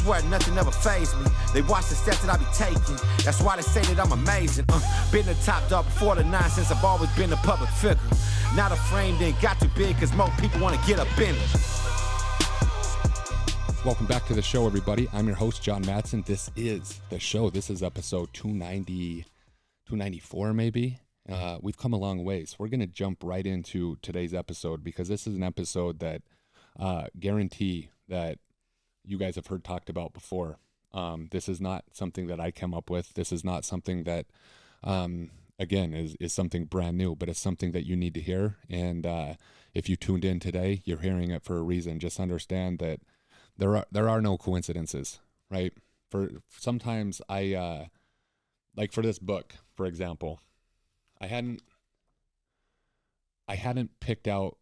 swear nothing ever fazed me. They watch the steps that I be taking. That's why they say that I'm amazing. Been the top dog before the nonsense. I've always been a public figure. Now the frame didn't got too big because more people want to get up in it. Welcome back to the show, everybody. I'm your host, John Madsen. This is the show. This is episode 294, maybe. We've come a long ways. We're going to jump right into today's episode because this is an episode that guarantee that you guys have heard talked about before. This is not something that I came up with. This is not something that, again, is something brand new, but it's something that you need to hear. And if you tuned in today, you're hearing it for a reason. Just understand that there are no coincidences, right? For sometimes I like for this book, for example, I hadn't picked up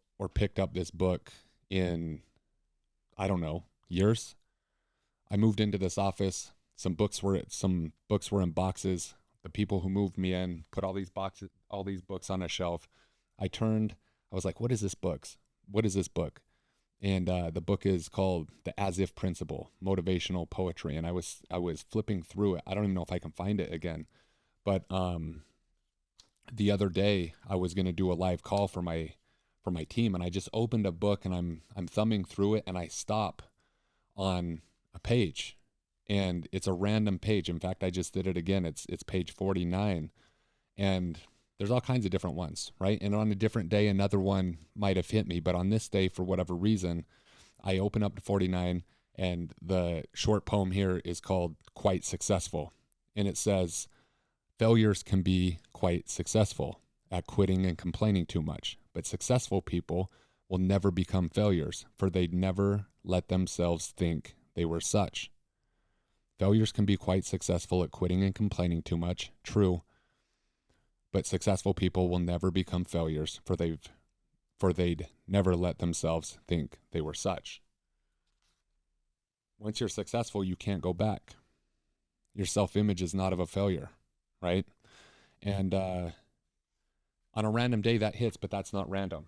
this book in, I don't know, years. I moved into this office. Some books were in boxes. The people who moved me in put all these books on a shelf. I was like, what is this book? And the book is called The As If Principle, Motivational Poetry. And I was flipping through it. I don't even know if I can find it again. But the other day I was going to do a live call for my team, and I just opened a book and I'm thumbing through it, and I stop on a page, and it's a random page. In fact, I just did it again. It's page 49, and there's all kinds of different ones, right? And on a different day, another one might have hit me, but on this day, for whatever reason, I open up to 49, and the short poem here is called Quite Successful. And it says, failures can be quite successful at quitting and complaining too much, but successful people will never become failures, for they'd never let themselves think they were such. Failures can be quite successful at quitting and complaining too much, true, but successful people will never become failures, for they'd never let themselves think they were such. Once you're successful, you can't go back. Your self-image is not of a failure, right? And on a random day that hits, but that's not random.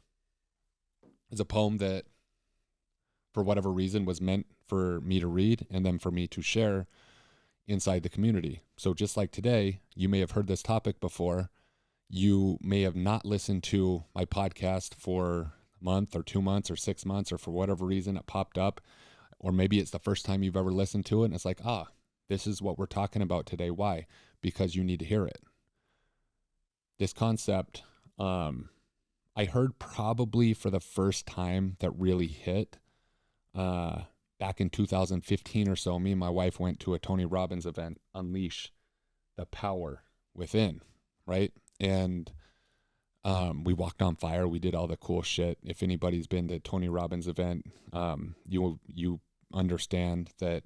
It's a poem that, for whatever reason, was meant for me to read and then for me to share inside the community. So just like today, you may have heard this topic before. You may have not listened to my podcast for a month or 2 months or 6 months, or for whatever reason it popped up, or maybe it's the first time you've ever listened to it and it's like, this is what we're talking about today. Why? Because you need to hear it. This concept, I heard probably for the first time that really hit back in 2015 or so. Me and my wife went to a Tony Robbins event, Unleash the Power Within, right? And we walked on fire. We did all the cool shit. If anybody's been to Tony Robbins event, you understand that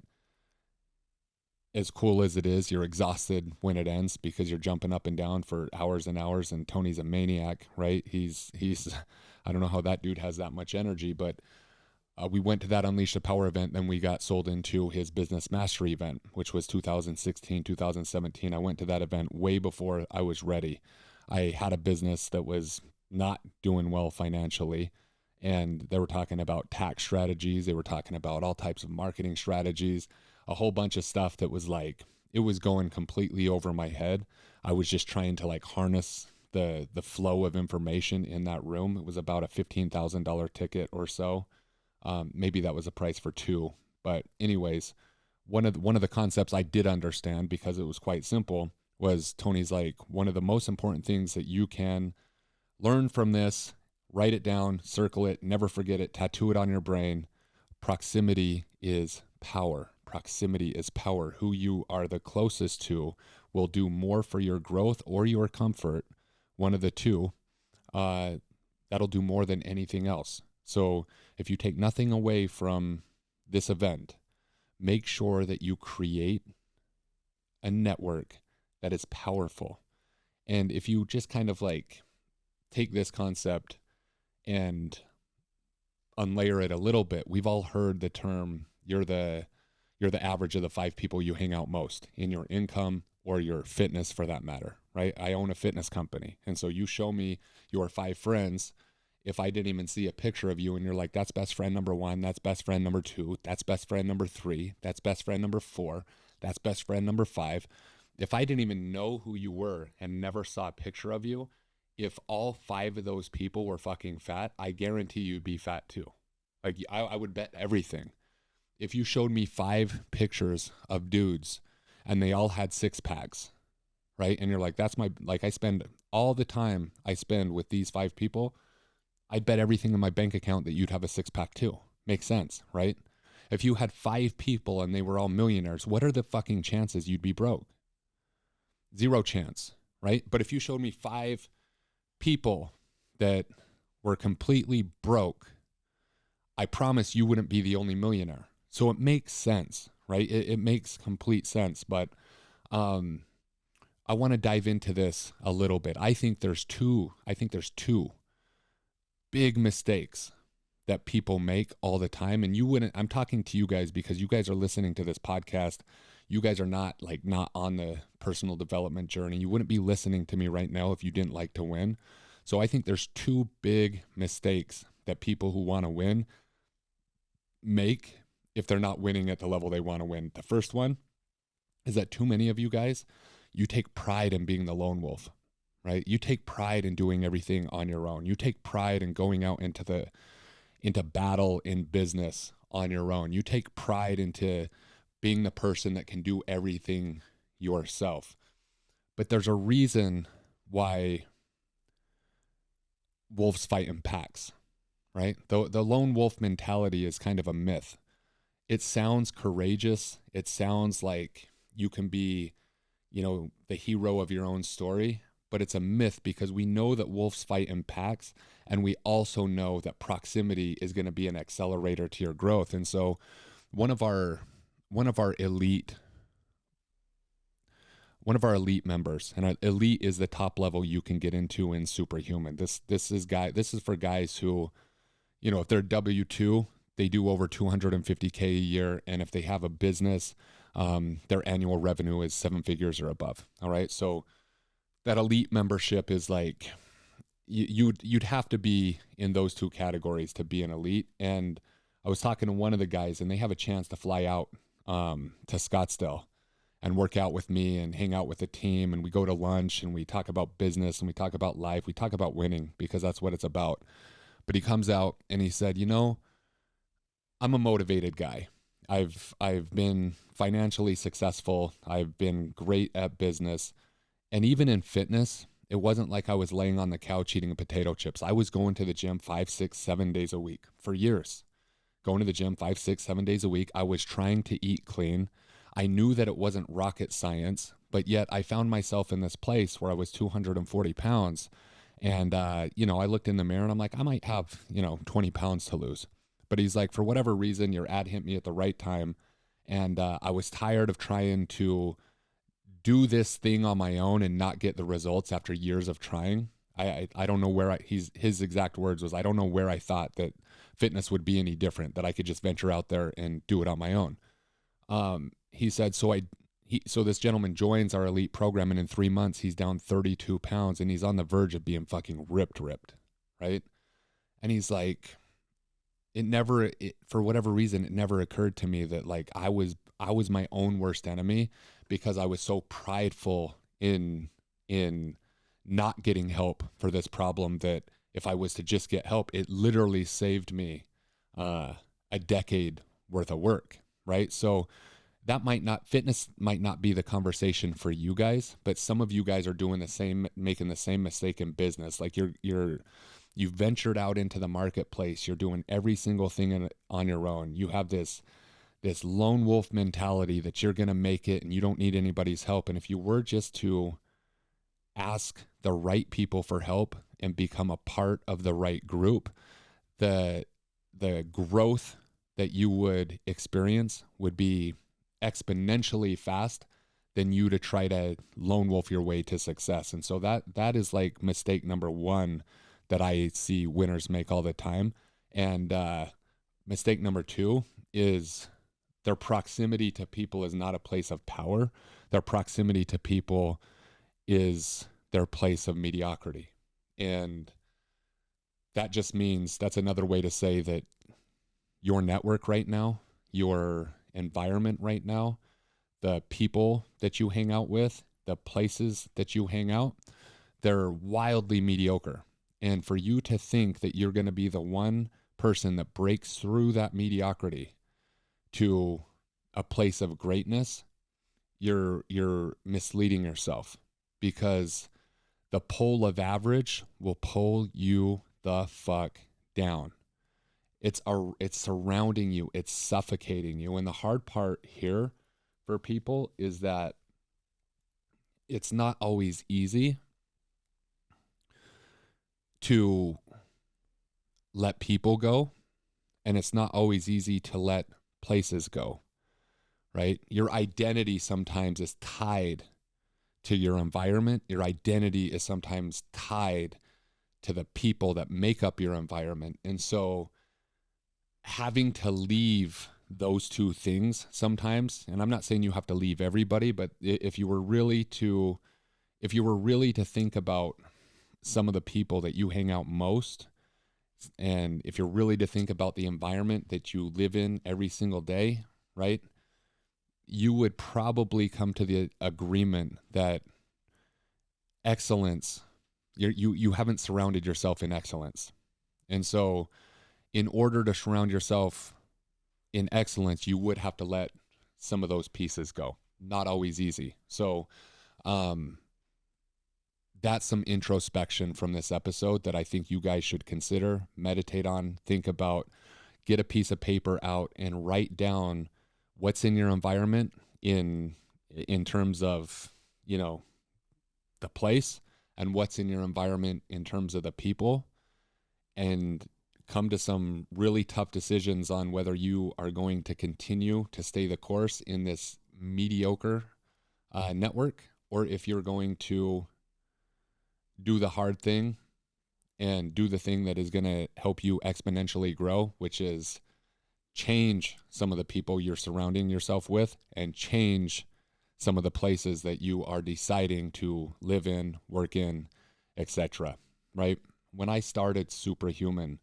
as cool as it is, you're exhausted when it ends because you're jumping up and down for hours and hours. And Tony's a maniac, right? He's I don't know how that dude has that much energy, but we went to that Unleash the Power event. Then we got sold into his Business Mastery event, which was 2016, 2017. I went to that event way before I was ready. I had a business that was not doing well financially, and they were talking about tax strategies. They were talking about all types of marketing strategies, a whole bunch of stuff that was like, it was going completely over my head. I was just trying to like harness the flow of information in that room. It was about a $15,000 ticket or so. Maybe that was a price for two. But anyways, one of the concepts I did understand, because it was quite simple, was Tony's like, one of the most important things that you can learn from this, write it down, circle it, never forget it, tattoo it on your brain. Proximity is power. Proximity is power. Who you are the closest to will do more for your growth or your comfort, one of the two. That'll do more than anything else. So if you take nothing away from this event, make sure that you create a network that is powerful. And if you just kind of like take this concept and unlayer it a little bit, we've all heard the term, you're the average of the 5 people you hang out most in your income or your fitness for that matter, right? I own a fitness company. And so you show me your 5 friends if I didn't even see a picture of you and you're like, that's best friend number 1, that's best friend number 2, that's best friend number 3, that's best friend number 4, that's best friend number 5. If I didn't even know who you were and never saw a picture of you, if all 5 of those people were fucking fat, I guarantee you'd be fat too. Like I would bet everything. If you showed me 5 pictures of dudes and they all had 6-packs, right? And you're like, that's my, like I spend all the time I spend with these 5 people, I'd bet everything in my bank account that you'd have a 6-pack too. Makes sense, right? If you had 5 people and they were all millionaires, what are the fucking chances you'd be broke? 0 chance, right? But if you showed me 5 people that were completely broke, I promise you wouldn't be the only millionaire. So it makes sense, right? It makes complete sense. But I want to dive into this a little bit. I think there's two big mistakes that people make all the time. And I'm talking to you guys because you guys are listening to this podcast. You guys are not on the personal development journey. You wouldn't be listening to me right now if you didn't like to win. So I think there's 2 big mistakes that people who want to win make if they're not winning at the level they want to win. The first one is that too many of you guys, you take pride in being the lone wolf, right? You take pride in doing everything on your own. You take pride in going out into battle in business on your own. You take pride into being the person that can do everything yourself. But there's a reason why wolves fight in packs, right? The lone wolf mentality is kind of a myth. It sounds courageous. It sounds like you can be, the hero of your own story, but it's a myth because we know that wolves fight in packs, and we also know that proximity is going to be an accelerator to your growth. And so one of our elite members, and elite is the top level you can get into in Superhuman. This is for guys who, if they're W-2, they do over 250K a year. And if they have a business, their annual revenue is 7 figures or above. All right. So that elite membership is like, you'd have to be in those 2 categories to be an elite. And I was talking to one of the guys, and they have a chance to fly out to Scottsdale and work out with me and hang out with the team. And we go to lunch and we talk about business and we talk about life. We talk about winning because that's what it's about. But he comes out and he said, I'm a motivated guy. I've been financially successful. I've been great at business. And even in fitness, it wasn't like I was laying on the couch eating potato chips. I was going to the gym 5, 6, 7 days a week for years. Going to the gym 5, 6, 7 days a week. I was trying to eat clean. I knew that it wasn't rocket science, but yet I found myself in this place where I was 240 pounds. And, I looked in the mirror and I'm like, I might have, 20 pounds to lose. But he's like, for whatever reason, your ad hit me at the right time. And I was tired of trying to do this thing on my own and not get the results after years of trying. I don't know where his exact words was, I don't know where I thought that fitness would be any different, that I could just venture out there and do it on my own. He said, so this gentleman joins our elite program, and in 3 months, he's down 32 pounds and he's on the verge of being fucking ripped, right? And he's like, for whatever reason, it never occurred to me that like I was my own worst enemy because I was so prideful in not getting help for this problem that if I was to just get help, it literally saved me a decade worth of work, right? So fitness might not be the conversation for you guys, but some of you guys are making the same mistake in business. Like you've ventured out into the marketplace. You're doing every single thing on your own. You have this lone wolf mentality that you're going to make it and you don't need anybody's help. And if you were just to ask the right people for help and become a part of the right group, the growth that you would experience would be exponentially fast than you to try to lone wolf your way to success. And so that is like mistake number 1 that I see winners make all the time. And mistake number 2 is their proximity to people is not a place of power. Their proximity to people is their place of mediocrity. And that just means that's another way to say that your network right now, your environment right now, the people that you hang out with, the places that you hang out, they're wildly mediocre. And for you to think that you're going to be the one person that breaks through that mediocrity to a place of greatness, you're misleading yourself, because the pole of average will pull you the fuck down. It's surrounding you, it's suffocating you. And the hard part here for people is that it's not always easy to let people go, and it's not always easy to let places go, right? Your identity sometimes is tied to your environment. Your identity is sometimes tied to the people that make up your environment. And so having to leave those two things sometimes, and I'm not saying you have to leave everybody, but if you were really to think about some of the people that you hang out most, and if you're really to think about the environment that you live in every single day, right, you would probably come to the agreement that excellence, you haven't surrounded yourself in excellence. And so in order to surround yourself in excellence, you would have to let some of those pieces go. Not always easy. So that's some introspection from this episode that I think you guys should consider, meditate on, think about, get a piece of paper out and write down what's in your environment in terms of, the place, and what's in your environment in terms of the people, and come to some really tough decisions on whether you are going to continue to stay the course in this mediocre network, or if you're going to do the hard thing and do the thing that is going to help you exponentially grow, which is change some of the people you're surrounding yourself with and change some of the places that you are deciding to live in, work in, etc. Right? When I started SUPRA HUMAN,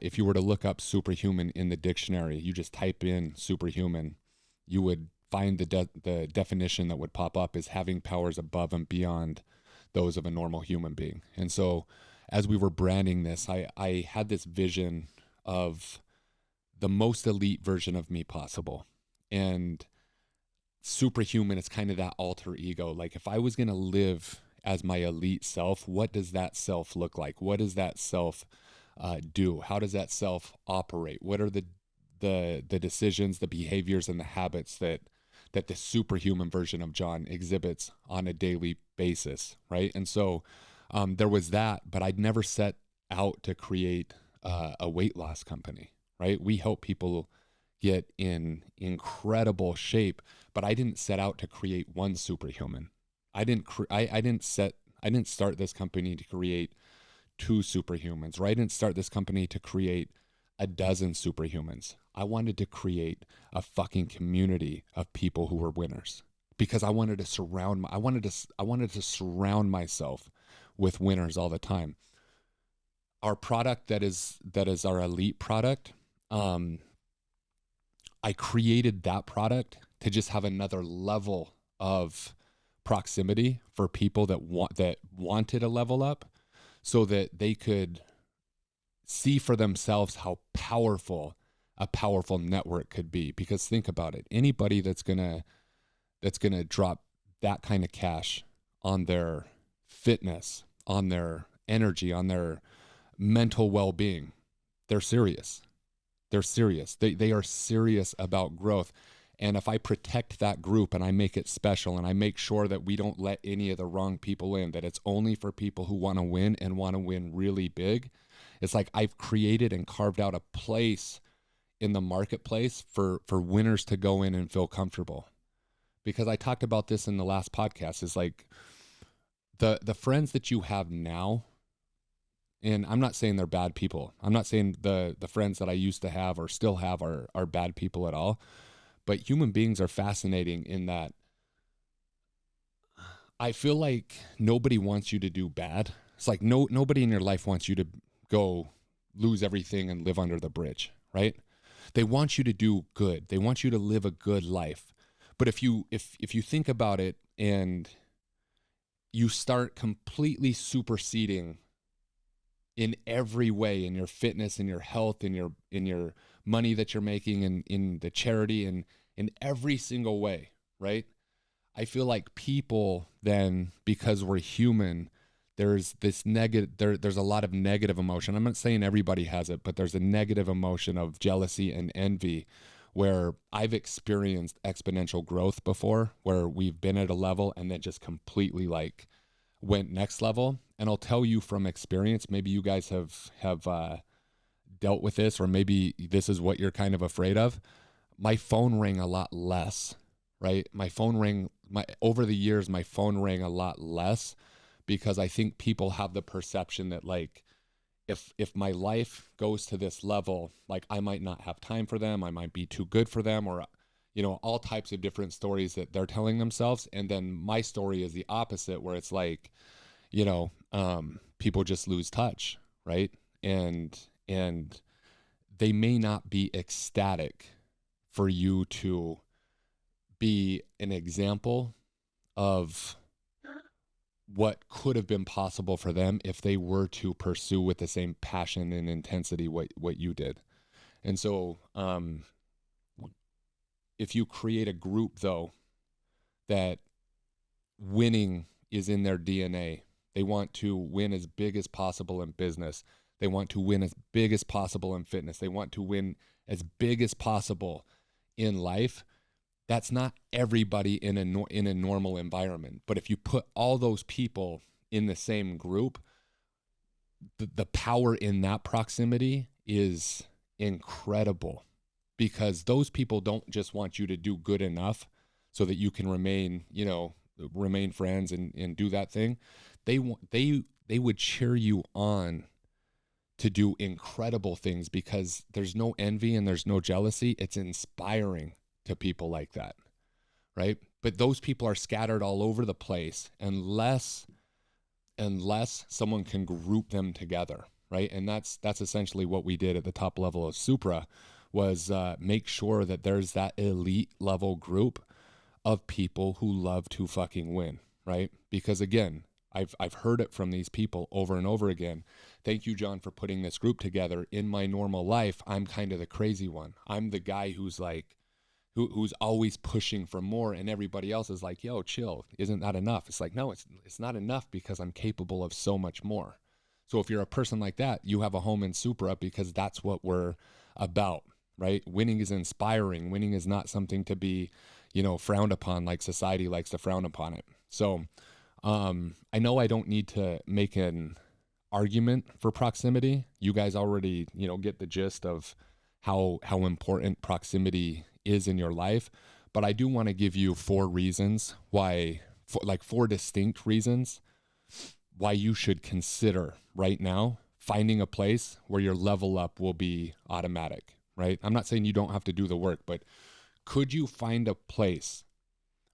if you were to look up superhuman in the dictionary, you just type in superhuman, you would find the definition that would pop up is having powers above and beyond those of a normal human being. And so as we were branding this, I had this vision of the most elite version of me possible. And superhuman is kind of that alter ego. Like, if I was going to live as my elite self, what does that self look like? What does that self do? How does that self operate? What are the decisions, the behaviors, and the habits that the superhuman version of John exhibits on a daily basis, right? And so there was that, but I'd never set out to create a weight loss company, right? We help people get in incredible shape, but I didn't set out to create one superhuman. I didn't start this company to create two superhumans, or I didn't start this company to create a dozen superhumans. I wanted to create a fucking community of people who were winners, because I wanted to surround myself with winners all the time. Our product that is our elite product, I created that product to just have another level of proximity for people that wanted a level up, so that they could see for themselves how powerful a powerful network could be. Because think about it, anybody that's gonna drop that kind of cash on their fitness, on their energy, on their mental well-being, they're serious. They're serious. They are serious about growth. And if I protect that group and I make it special, and I make sure that we don't let any of the wrong people in, that it's only for people who want to win and want to win really big, it's like I've created and carved out a place in the marketplace for winners to go in and feel comfortable. Because I talked about this in the last podcast, is like the friends that you have now, and I'm not saying they're bad people. I'm not saying the friends that I used to have or still have are bad people at all. But human beings are fascinating in that I feel like nobody wants you to do bad. It's like nobody in your life wants you to go lose everything and live under the bridge, right? They want you to do good. They want you to live a good life. But if you think about it and you start completely superseding in every way, in your fitness, in your health, in your money that you're making, and in the charity, and in every single way, right? I feel like people then, because we're human, there's this there's a lot of negative emotion. I'm not saying everybody has it, but there's a negative emotion of jealousy and envy, where I've experienced exponential growth before, where we've been at a level and then just completely like went next level. And I'll tell you from experience, maybe you guys have dealt with this, or maybe this is what you're kind of afraid of. My phone rang a lot less, right? Over the years, my phone rang a lot less, because I think people have the perception that like, if my life goes to this level, like I might not have time for them, I might be too good for them, or, you know, all types of different stories that they're telling themselves. And then my story is the opposite, where it's like, you know, people just lose touch, right? And they may not be ecstatic for you to be an example of what could have been possible for them if they were to pursue with the same passion and intensity what you did. And so if you create a group, though, that winning is in their DNA, they want to win as big as possible in business, they want to win as big as possible in fitness, they want to win as big as possible in life, that's not everybody in a normal environment. But if you put all those people in the same group, the power in that proximity is incredible, because those people don't just want you to do good enough so that you can remain friends and do that thing. They would cheer you on to do incredible things, because there's no envy and there's no jealousy. It's inspiring to people like that, right? But those people are scattered all over the place unless someone can group them together, right? And that's essentially what we did at the top level of Supra, was make sure that there's that elite level group of people who love to fucking win, right? Because again, I've heard it from these people over and over again. Thank you, John, for putting this group together. In my normal life, I'm kind of the crazy one. I'm the guy who's like, who's always pushing for more, and everybody else is like, yo, chill, isn't that enough? It's like, no, it's not enough, because I'm capable of so much more. So if you're a person like that, you have a home in Supra, because that's what we're about, right? Winning is inspiring. Winning is not something to be, frowned upon, like society likes to frown upon it. So I know I don't need to make an argument for proximity. You guys already, get the gist of how important proximity is in your life. But I do want to give you four distinct reasons why you should consider right now finding a place where your level up will be automatic, right? I'm not saying you don't have to do the work, but could you find a place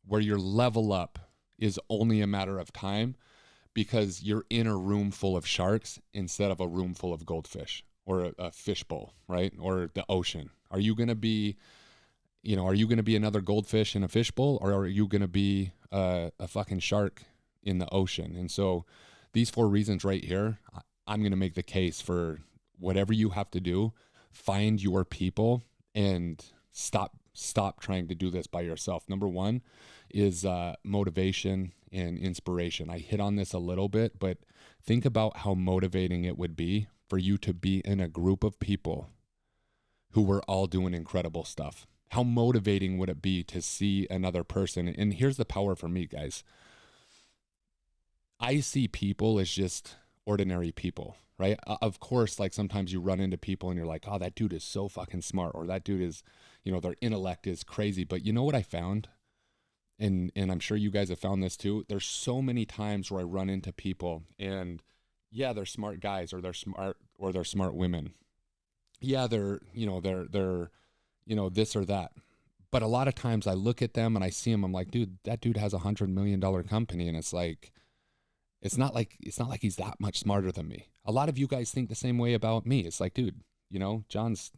where your level up is only a matter of time, because you're in a room full of sharks instead of a room full of goldfish, or a fishbowl, right? Or the ocean. Are you going to be another goldfish in a fishbowl, or are you going to be a fucking shark in the ocean? And so these four reasons right here, I'm going to make the case for whatever you have to do, find your people and stop trying to do this by yourself. Number one is motivation and inspiration. I hit on this a little bit, but think about how motivating it would be for you to be in a group of people who were all doing incredible stuff. How motivating would it be to see another person? And here's the power for me, guys. I see people as just ordinary people, right? Of course, like sometimes you run into people and you're like, oh, that dude is so fucking smart, or that dude is, their intellect is crazy. But you know what I found? And I'm sure you guys have found this too. There's so many times where I run into people and yeah, they're smart guys, or they're smart women. Yeah, they're this or that. But a lot of times I look at them and I see them, I'm like, dude, that dude has $100 million company. And it's like, It's not like he's that much smarter than me. A lot of you guys think the same way about me. It's like, dude, John's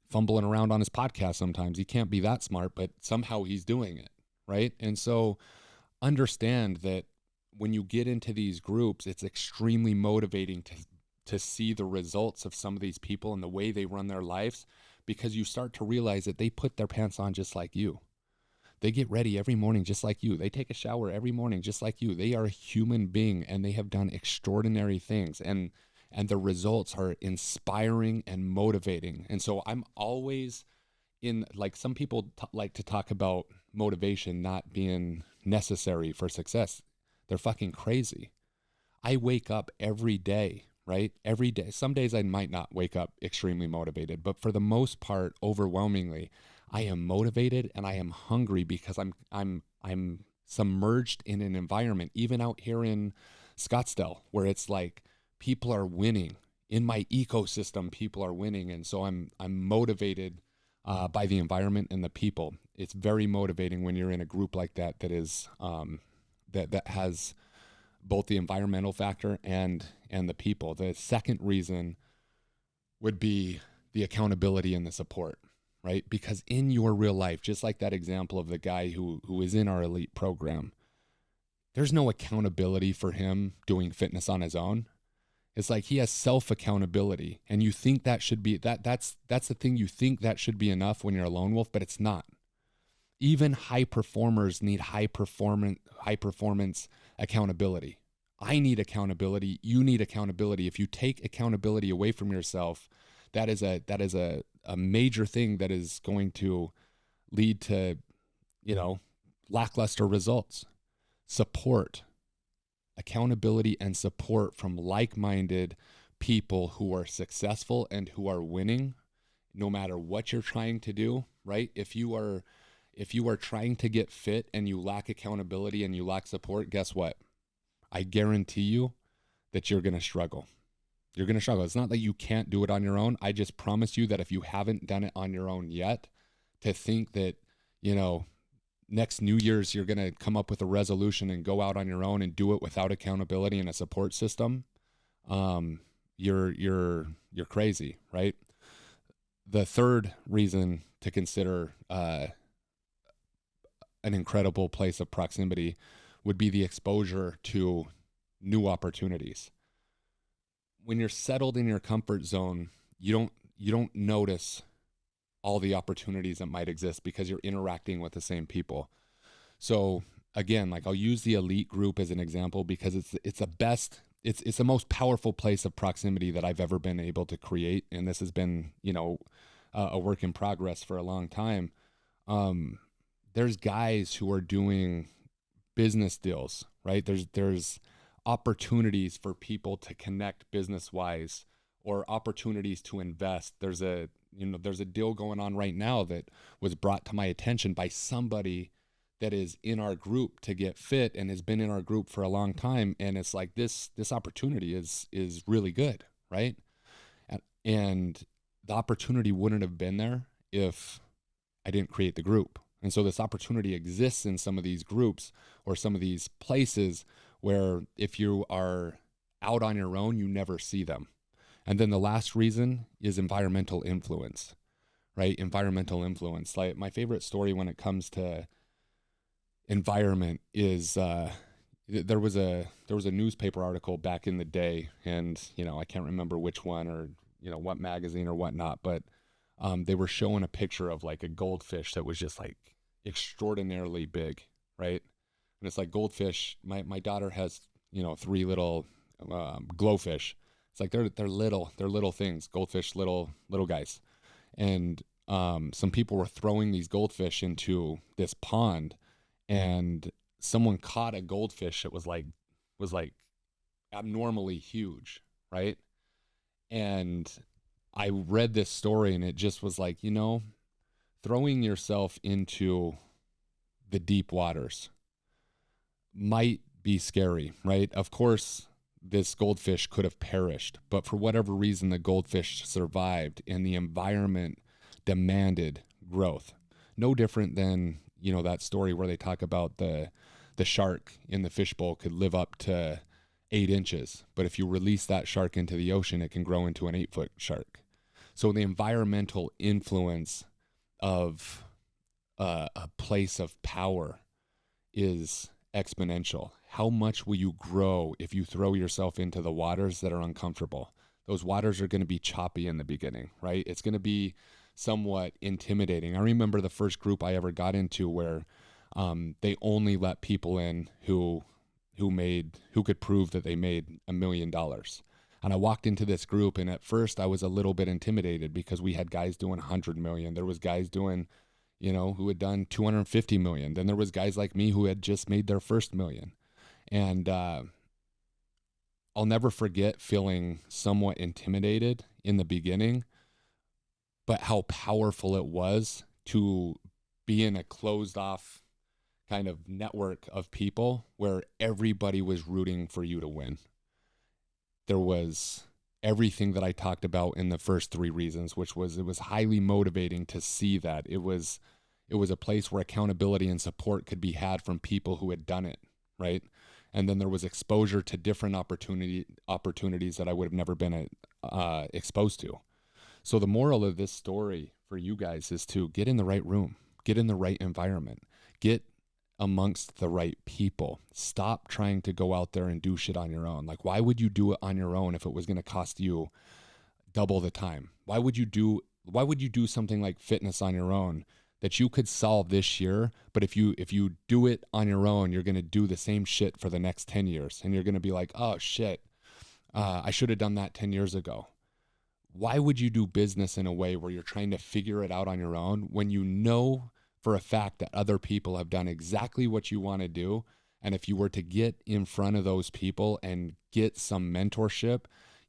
fumbling around on his podcast sometimes. He can't be that smart, but somehow he's doing it, right? And so understand that when you get into these groups, it's extremely motivating to see the results of some of these people and the way they run their lives, because you start to realize that they put their pants on just like you. They get ready every morning just like you. They take a shower every morning just like you. They are a human being, and they have done extraordinary things, and the results are inspiring and motivating. And so I'm always in, like, some people like to talk about motivation not being necessary for success. They're fucking crazy. I wake up every day, right? Every day. Some days I might not wake up extremely motivated, but for the most part, overwhelmingly, I am motivated and I am hungry because I'm submerged in an environment, even out here in Scottsdale, where it's like people are winning. In my ecosystem, people are winning, and so I'm motivated by the environment and the people. It's very motivating when you're in a group like that is that has both the environmental factor and the people. The second reason would be the accountability and the support, right? Because in your real life, just like that example of the guy who is in our elite program, there's no accountability for him doing fitness on his own. It's like he has self-accountability, and you think that should be, that's the thing, you think that should be enough when you're a lone wolf, but it's not. Even high performers need high performance accountability. I need accountability. You need accountability. If you take accountability away from yourself, that is a major thing that is going to lead to, lackluster results. Support, accountability and support from like-minded people who are successful and who are winning, no matter what you're trying to do, right? If you are trying to get fit and you lack accountability and you lack support, guess what? I guarantee you that you're going to struggle. You're going to struggle. It's not that you can't do it on your own. I just promise you that if you haven't done it on your own yet, to think that, next New Year's you're going to come up with a resolution and go out on your own and do it without accountability and a support system, you're crazy, right? The third reason to consider an incredible place of proximity would be the exposure to new opportunities. When you're settled in your comfort zone, you don't notice all the opportunities that might exist because you're interacting with the same people. So again, like, I'll use the elite group as an example because it's the best, it's the most powerful place of proximity that I've ever been able to create. And this has been, a work in progress for a long time. There's guys who are doing business deals, right? There's opportunities for people to connect business-wise, or opportunities to invest. There's a deal going on right now that was brought to my attention by somebody that is in our group to get fit and has been in our group for a long time. And it's like, this opportunity is really good, right? And the opportunity wouldn't have been there if I didn't create the group. And so this opportunity exists in some of these groups or some of these places where if you are out on your own, you never see them. And then the last reason is environmental influence, right? Environmental influence. Like, my favorite story when it comes to environment is there was a newspaper article back in the day, and I can't remember which one or what magazine or whatnot, but they were showing a picture of like a goldfish that was just like extraordinarily big, right? And it's like, goldfish, my daughter has 3 little glowfish. It's like they're little things, goldfish, little guys. And some people were throwing these goldfish into this pond, and someone caught a goldfish that was like abnormally huge, right? And I read this story, and it just was like, throwing yourself into the deep waters might be scary, right? Of course, this goldfish could have perished, but for whatever reason, the goldfish survived, and the environment demanded growth. No different than, that story where they talk about the the shark in the fishbowl could live up to 8 inches, but if you release that shark into the ocean, it can grow into an 8-foot shark. So the environmental influence of a place of power is exponential. How much will you grow if you throw yourself into the waters that are uncomfortable? Those waters are going to be choppy in the beginning, right? It's going to be somewhat intimidating. I remember the first group I ever got into where they only let people in who could prove that they made $1 million. And I walked into this group, and at first I was a little bit intimidated because we had guys doing 100 million. There was guys doing, who had done 250 million. Then there was guys like me who had just made their first million. And I'll never forget feeling somewhat intimidated in the beginning, but how powerful it was to be in a closed off kind of network of people where everybody was rooting for you to win. There was everything that I talked about in the first 3 reasons, which was, it was highly motivating to see that it was a place where accountability and support could be had from people who had done it, right? And then there was exposure to different opportunities that I would have never been exposed to. So the moral of this story for you guys is to get in the right room, get in the right environment, get amongst the right people. Stop trying to go out there and do shit on your own. Like, why would you do it on your own if it was going to cost you double the time? Why would you do something like fitness on your own that you could solve this year, but if you do it on your own, you're going to do the same shit for the next 10 years. And you're going to be like, oh shit, I should have done that 10 years ago. Why would you do business in a way where you're trying to figure it out on your own when you know for a fact that other people have done exactly what you want to do? And if you were to get in front of those people and get some mentorship,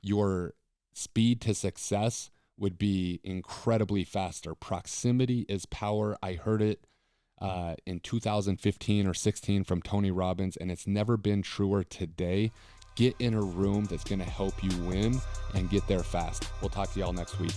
your speed to success would be incredibly faster. Proximity is power. I heard it in 2015 or 16 from Tony Robbins, and it's never been truer today. Get in a room that's going to help you win and get there fast. We'll talk to y'all next week.